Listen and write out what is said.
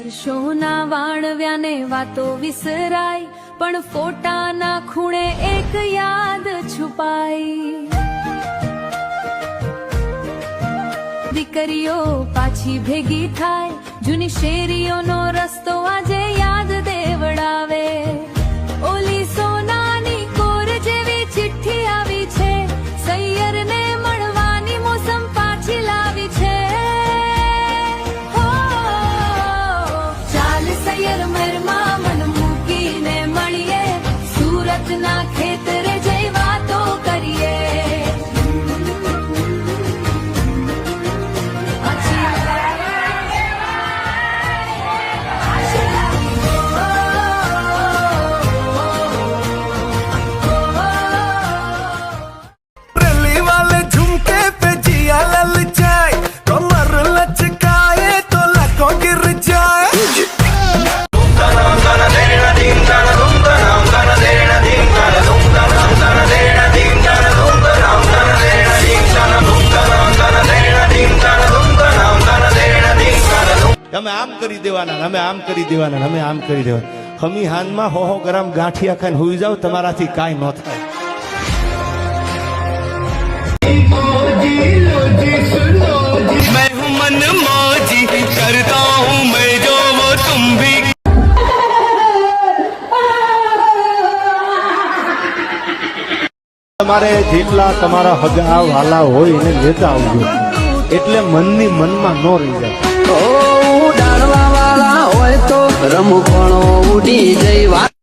વર્ષોના વાણવ્યાને વાતો વિસરાય, પણ ફોટાના ખૂણે એક યાદ છુપાઈ. દીકરીઓ પાછી ભેગી થાય, જૂની શેરીઓનો રસ્તો આજે યાદ દેવડાવે. ઓલી સોનાની કોર જેવી ચિઠ્ઠી આવી છે, સૈયરને મળવાની મોસમ પાછી લાવી છે. હો ચાલ સૈયર મરમાં મન મૂકીને મળીએ, સુરતના ખેતરે જઈ વાતો કરીએ. અમે આમ કરી દેવાના, અમે આમ કરી દેવાના, અમે આમ કરી દેવાના. હમી હાનમાં 100 ગ્રામ ગાંઠિયા ખાઈને હુઈ જાવ, તમારાથી કાંઈ ન થાય. मैं हूँ मन मौजी करता हूँ मैं जो वो तुम भी. તમારે જેટલા તમારા હગા વાલા હોય એને લેતા આવજો, એટલે મનની મનમાં ન રહી જાય. ડાળવા વાળા હોય તો રમખણો ઉડી જઈ.